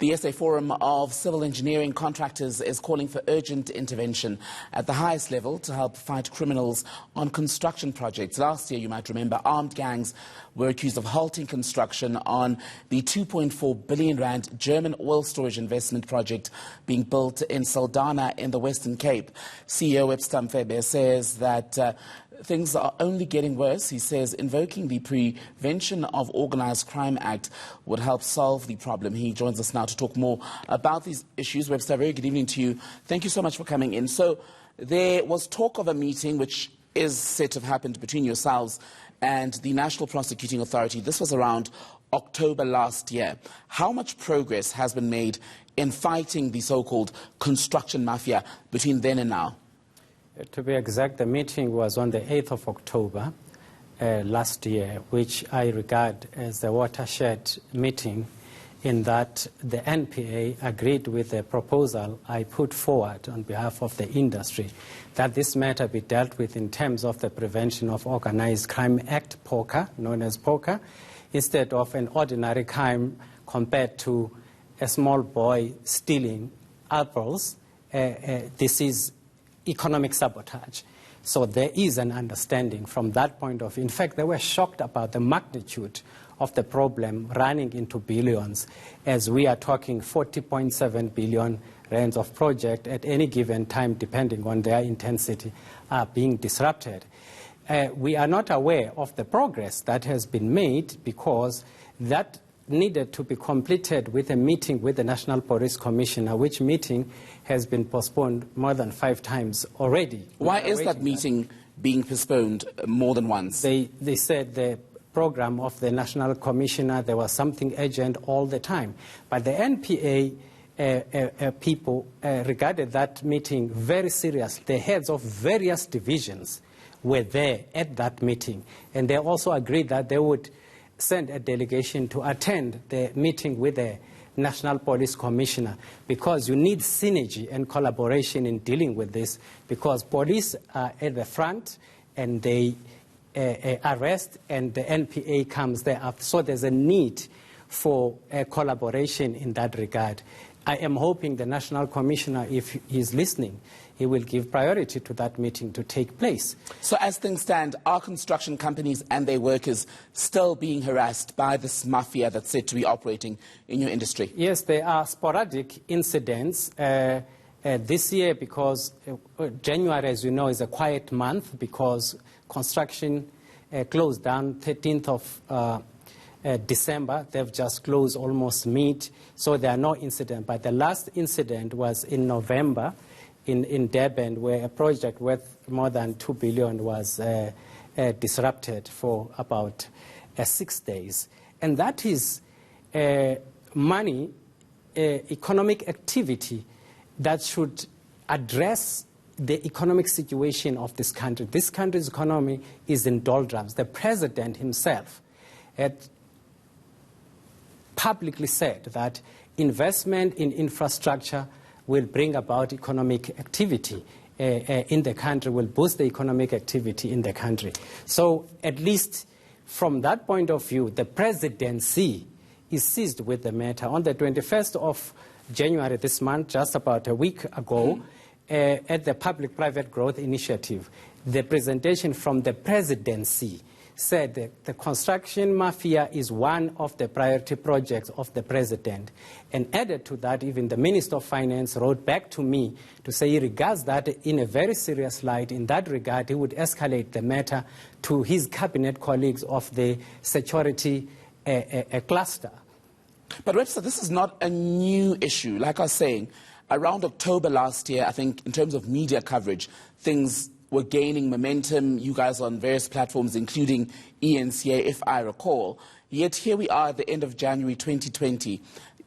The SA Forum of Civil Engineering Contractors is calling for urgent intervention at the highest level to help fight criminals on construction projects. Last year, you might remember, armed gangs were accused of halting construction on the 2.4 billion rand German oil storage investment project being built in Saldanha in the Western Cape. CEO Webster Mfebe says that things are only getting worse. He says invoking the Prevention of Organised Crime Act would help solve the problem. He joins us now to talk more about these issues. Webster, very good evening to you. Thank you so much for coming in. So there was talk of a meeting which is said to have happened between yourselves and the National Prosecuting Authority. This was around October last year. How much progress has been made in fighting the so-called construction mafia between then and now? To be exact, the meeting was on the 8th of October last year, which I regard as the watershed meeting, in that the NPA agreed with the proposal I put forward on behalf of the industry, that this matter be dealt with in terms of the Prevention of Organised Crime Act, POCA, known as POCA, instead of an ordinary crime compared to a small boy stealing apples. This is economic sabotage. So there is an understanding from that point of view. In fact, they were shocked about the magnitude of the problem running into billions, as we are talking 40.7 billion rands of project at any given time, depending on their intensity, are being disrupted. We are not aware of the progress that has been made, because that needed to be completed with a meeting with the National Police Commissioner, which meeting has been postponed more than 5 times already. Why is that meeting being postponed more than once? They said the program of the National Commissioner, there was something urgent all the time. But the NPA people regarded that meeting very seriously. The heads of various divisions were there at that meeting, and they also agreed that they would send a delegation to attend the meeting with the National Police Commissioner, because you need synergy and collaboration in dealing with this, because police are at the front and they arrest, and the NPA comes thereafter. So there's a need for collaboration in that regard. I am hoping the National Commissioner, if he's listening, he will give priority to that meeting to take place. So as things stand, are construction companies and their workers still being harassed by this mafia that's said to be operating in your industry? Yes, there are sporadic incidents. This year, because January, as you know, is a quiet month, because construction closed down 13th of December. They've just closed almost mid, so there are no incidents. But the last incident was in November in Durban, where a project worth more than 2 billion was disrupted for about 6 days. And that is money, economic activity that should address the economic situation of this country. This country's economy is in doldrums. The president himself had publicly said that investment in infrastructure will bring about economic activity in the country, will boost the economic activity in the country. So at least from that point of view, the presidency is seized with the matter. On the 21st of January this month, just about a week ago, at the Public-Private Growth Initiative, the presentation from the presidency said that the construction mafia is one of the priority projects of the president. And added to that, even the Minister of Finance wrote back to me to say he regards that in a very serious light. In that regard, he would escalate the matter to his cabinet colleagues of the security cluster. But Webster, this is not a new issue. Like I was saying, around October last year, I think in terms of media coverage, things were gaining momentum. You guys on various platforms, including ENCA, if I recall. Yet here we are at the end of January 2020.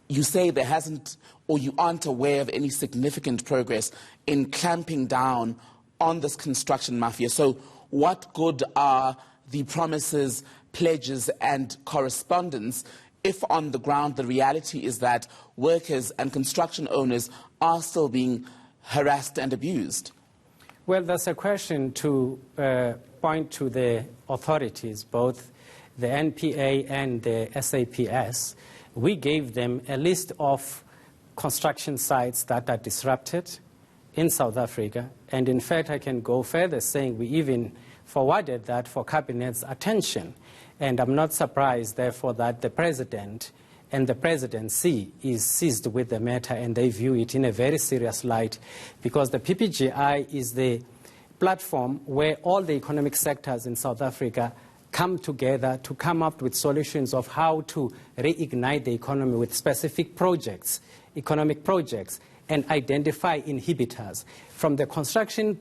You say there hasn't, or you aren't aware of any significant progress in clamping down on this construction mafia. So what good are the promises, pledges and correspondence if on the ground the reality is that workers and construction owners are still being harassed and abused? Well, that's a question to point to the authorities, both the NPA and the SAPS. We gave them a list of construction sites that are disrupted in South Africa. And in fact, I can go further saying we even forwarded that for Cabinet's attention. And I'm not surprised, therefore, that the President and the Presidency is seized with the matter, and they view it in a very serious light, because the PPGI is the platform where all the economic sectors in South Africa come together to come up with solutions of how to reignite the economy with specific projects, economic projects, and identify inhibitors. From the construction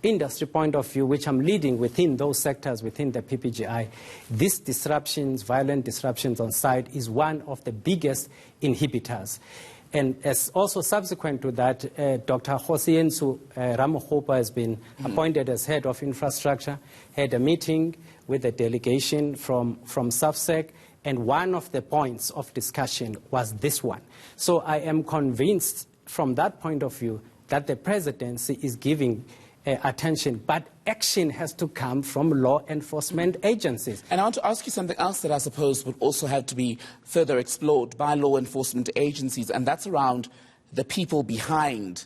industry point of view, which I'm leading within those sectors within the PPGI, these disruptions, violent disruptions on site, is one of the biggest inhibitors. And as also subsequent to that, Dr. Hosiensu Ramokgopa has been appointed as head of infrastructure, had a meeting with a delegation from SAFSEC, and one of the points of discussion was this one. So I am convinced from that point of view that the Presidency is giving attention, but action has to come from law enforcement agencies. And I want to ask you something else that I suppose would also have to be further explored by law enforcement agencies, and that's around the people behind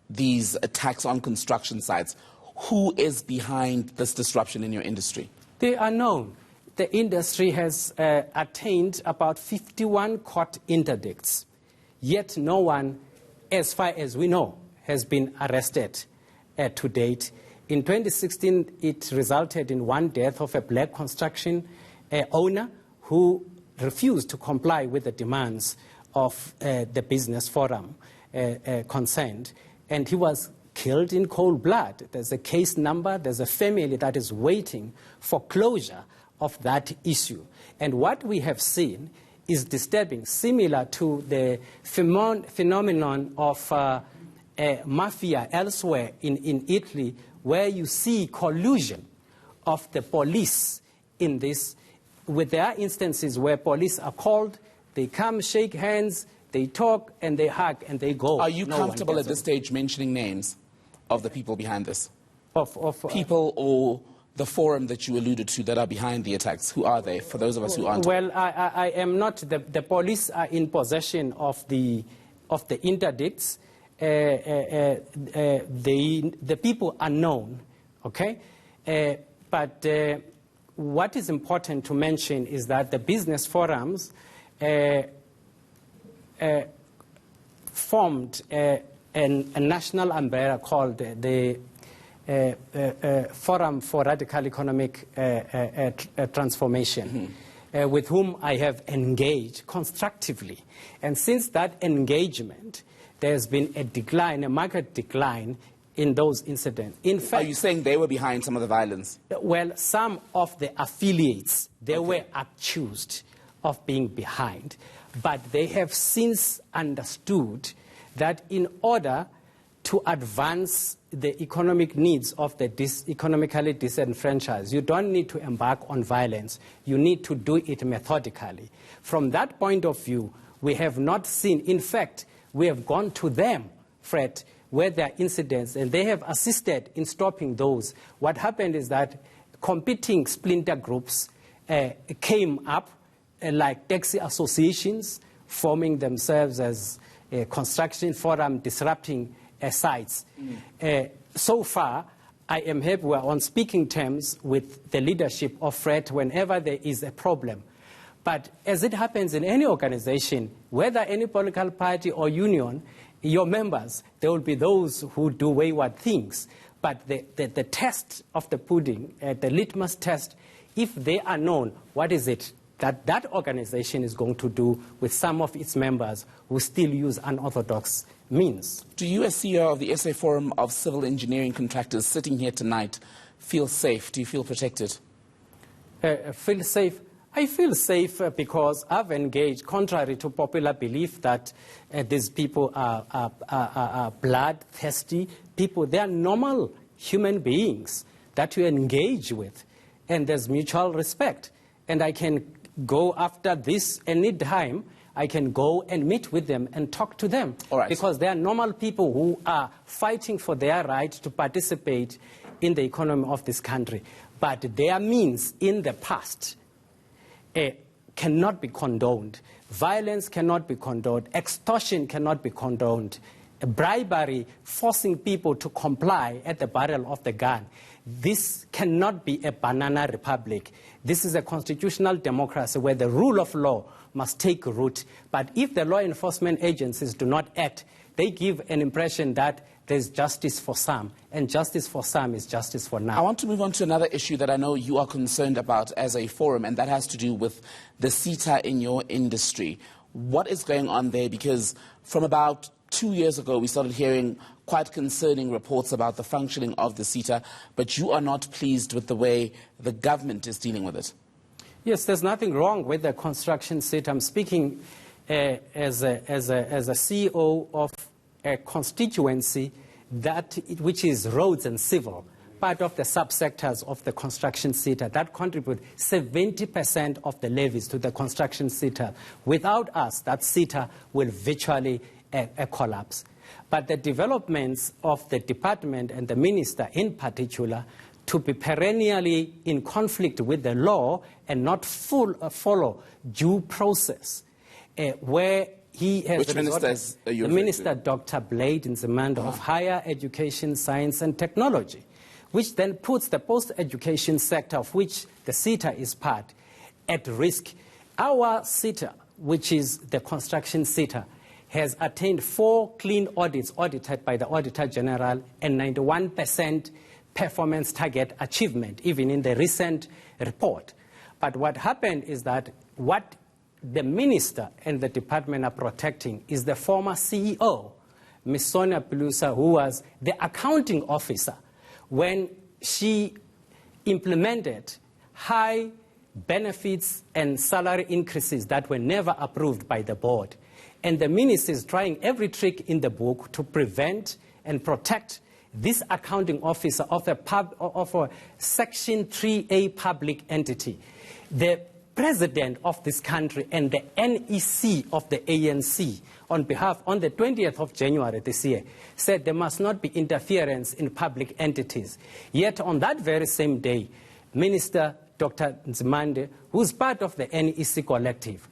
these attacks on construction sites. Who is behind this disruption in your industry? They are known. The industry has attained about 51 court interdicts, yet no one, as far as we know, has been arrested to date. In 2016, it resulted in one death of a black construction owner who refused to comply with the demands of the business forum concerned, and he was killed in cold blood. There's a case number, there's a family that is waiting for closure of that issue. And what we have seen is disturbing, similar to the phenomenon of mafia elsewhere in Italy, where you see collusion of the police in this. With there are instances where police are called, they come, shake hands, they talk, and they hug, and they go. Are you comfortable at this stage mentioning names of the people behind this? People or the forum that you alluded to that are behind the attacks? Who are they, for those of us who aren't? Well, I am not. The police are in possession of the interdicts. The people are known, okay? But what is important to mention is that the business forums formed a national umbrella called the Forum for Radical Economic Transformation, with whom I have engaged constructively. And since that engagement, there's been a decline, a marked decline in those incidents. In fact, are you saying they were behind some of the violence? Well, some of the affiliates, they were accused of being behind. But they have since understood that in order to advance the economic needs of the economically disenfranchised, you don't need to embark on violence. You need to do it methodically. From that point of view, we have not seen, in fact, we have gone to them, Fred, where there are incidents, and they have assisted in stopping those. What happened is that competing splinter groups came up, like taxi associations, forming themselves as a construction forum, disrupting sites. So far, I am happy we're on speaking terms with the leadership of Fred whenever there is a problem. But as it happens in any organization, whether any political party or union, your members, there will be those who do wayward things. But the test of the pudding, the litmus test, if they are known, what is it that organization is going to do with some of its members who still use unorthodox means? Do you, as CEO of the SA Forum of Civil Engineering Contractors, sitting here tonight, feel safe? Do you feel protected? Feel safe? I feel safe because I've engaged, contrary to popular belief that these people are bloodthirsty people. They are normal human beings that you engage with, and there's mutual respect. And I can go after this any time. I can go and meet with them and talk to them. All right. Because they are normal people who are fighting for their right to participate in the economy of this country. But their means in the past cannot be condoned. Violence cannot be condoned. Extortion cannot be condoned. Bribery, forcing people to comply at the barrel of the gun. This cannot be a banana republic. This is a constitutional democracy where the rule of law must take root. But if the law enforcement agencies do not act, they give an impression that there's justice for some, and justice for some is justice for none. I want to move on to another issue that I know you are concerned about as a forum, and that has to do with the CETA in your industry. What is going on there? Because from about 2 years ago, we started hearing quite concerning reports about the functioning of the CETA, but you are not pleased with the way the government is dealing with it. Yes, there's nothing wrong with the construction CETA. I'm speaking as a CEO of a constituency which is roads and civil, part of the subsectors of the construction CETA that contribute 70% of the levies to the construction CETA. Without us, that CETA will virtually collapse. But the developments of the department and the minister in particular to be perennially in conflict with the law and not follow due process, where he has Which minister is the minister, Dr. Blade Nzimande, of Higher Education, Science and Technology, which then puts the post-education sector, of which the CETA is part, at risk. Our CETA, which is the construction CETA, has attained 4 clean audits audited by the Auditor General and 91% performance target achievement, even in the recent report. But what happened is that what the minister and the department are protecting is the former CEO, Ms. Sonia Pelusa, who was the accounting officer when she implemented high benefits and salary increases that were never approved by the board. And the minister is trying every trick in the book to prevent and protect this accounting officer of a Section 3A public entity. The president of this country and the NEC of the ANC, on the 20th of January this year, said there must not be interference in public entities. Yet on that very same day, Minister Dr. Nzimande, who's part of the NEC collective,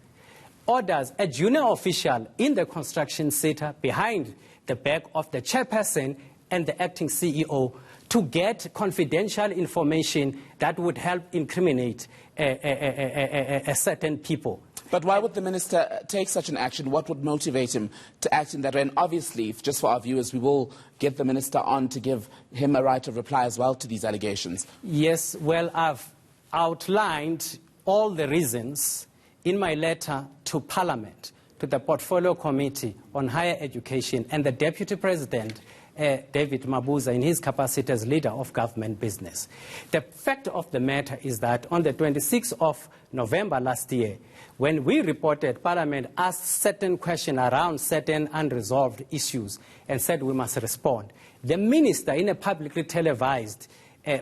orders a junior official in the construction CETA behind the back of the chairperson and the acting CEO to get confidential information that would help incriminate a certain people. But why would the minister take such an action? What would motivate him to act in that way? And obviously, just for our viewers, we will get the minister on to give him a right of reply as well to these allegations. Yes, well, I've outlined all the reasons in my letter to Parliament, to the Portfolio Committee on Higher Education, and the Deputy President, David Mabuza, in his capacity as leader of government business. The fact of the matter is that on the 26th of November last year, when we reported, Parliament asked certain questions around certain unresolved issues and said we must respond. The minister, in a publicly televised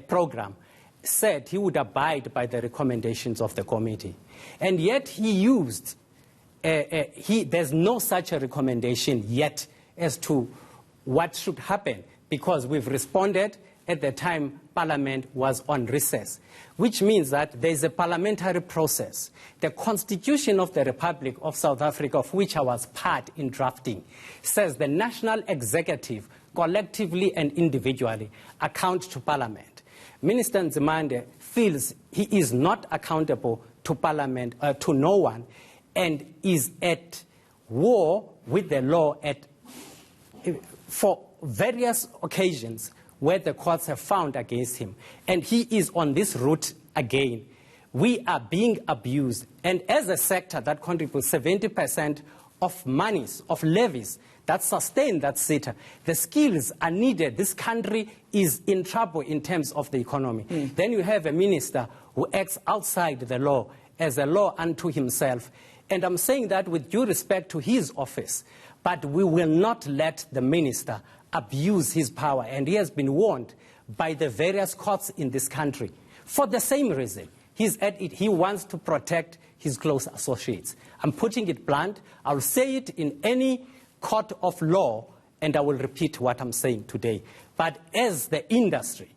program, said he would abide by the recommendations of the committee. And yet he used, there's no such a recommendation yet as to what should happen, because we've responded at the time Parliament was on recess, which means that there's a parliamentary process. The Constitution of the Republic of South Africa, of which I was part in drafting, says the national executive, collectively and individually, account to Parliament. Minister Nzimande feels he is not accountable to Parliament, to no one, and is at war with the law for various occasions where the courts have found against him. And he is on this route again. We are being abused. And as a sector that contributes 70% of monies, of levies that sustain that CETA, the skills are needed. This country is in trouble in terms of the economy. Then you have a minister who acts outside the law as a law unto himself. And I'm saying that with due respect to his office. But we will not let the minister abuse his power. And he has been warned by the various courts in this country for the same reason. He's at it. He wants to protect his close associates. I'm putting it blunt. I'll say it in any court of law, and I will repeat what I'm saying today. But as the industry,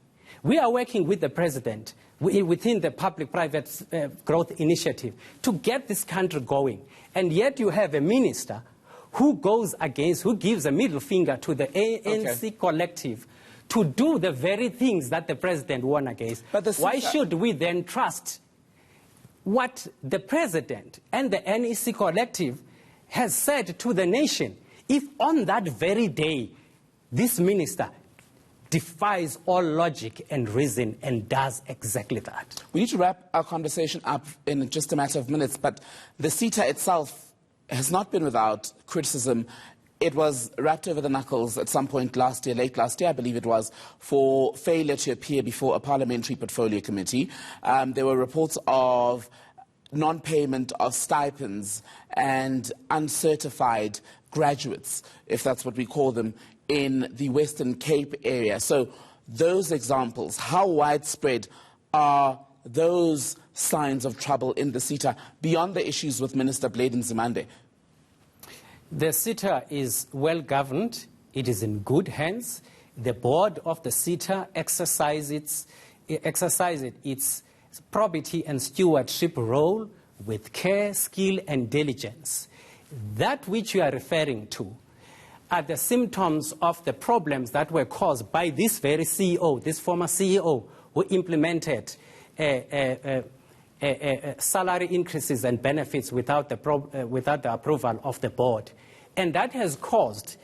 we are working with the president within the public-private growth initiative to get this country going. And yet you have a minister who goes against, who gives a middle finger to the ANC collective to do the very things that the president warned against. Why should we then trust what the president and the NEC collective has said to the nation if on that very day this minister defies all logic and reason and does exactly that? We need to wrap our conversation up in just a matter of minutes, but the CETA itself has not been without criticism. It was wrapped over the knuckles at some point last year, late last year, I believe it was, for failure to appear before a parliamentary portfolio committee. There were reports of non-payment of stipends and uncertified graduates, if that's what we call them, in the Western Cape area. So those examples, how widespread are those signs of trouble in the CETA beyond the issues with Minister Blade Nzimande? The CETA is well governed. It is in good hands. The board of the CETA exercises its probity and stewardship role with care, skill, and diligence. That which you are referring to are the symptoms of the problems that were caused by this very CEO, this former CEO, who implemented salary increases and benefits without the approval of the board. And that has caused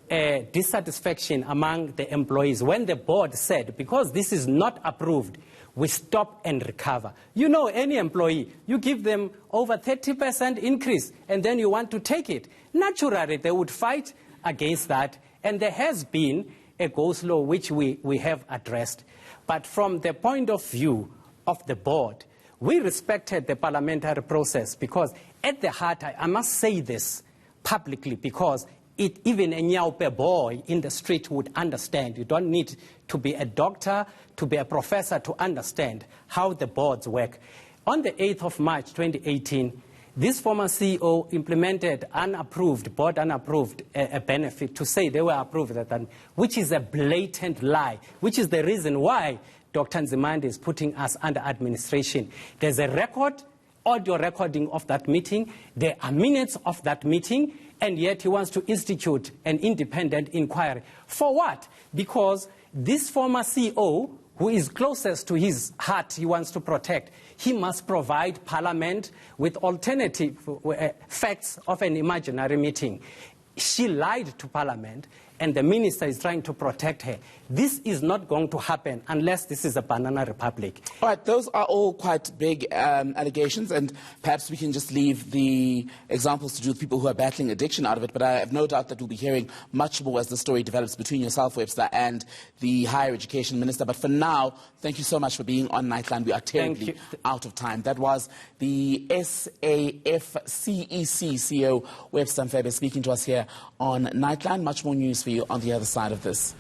dissatisfaction among the employees when the board said, because this is not approved, we stop and recover. You know, any employee, you give them over 30% increase and then you want to take it. Naturally, they would fight against that, and there has been a go-slow which we have addressed. But from the point of view of the board, we respected the parliamentary process because at the heart, I must say this publicly, because even a Nyaupe boy in the street would understand. You don't need to be a doctor, to be a professor to understand how the boards work. On the 8th of March 2018, this former CEO implemented board unapproved a benefit to say they were approved at that time, which is a blatant lie, which is the reason why Dr. Nzimande is putting us under administration. There's a record, audio recording of that meeting. There are minutes of that meeting, and yet he wants to institute an independent inquiry. For what? Because this former CEO, who is closest to his heart, he wants to protect, he must provide Parliament with alternative facts of an imaginary meeting. She lied to Parliament, and the minister is trying to protect her. This is not going to happen unless this is a banana republic. All right, those are all quite big allegations, and perhaps we can just leave the examples to do with people who are battling addiction out of it, but I have no doubt that we'll be hearing much more as the story develops between yourself, Webster, and the Higher Education Minister. But for now, thank you so much for being on Nightline. We are terribly out of time. That was the SAFCEC CEO, Webster Mfebe, speaking to us here on Nightline. Much more news for you on the other side of this.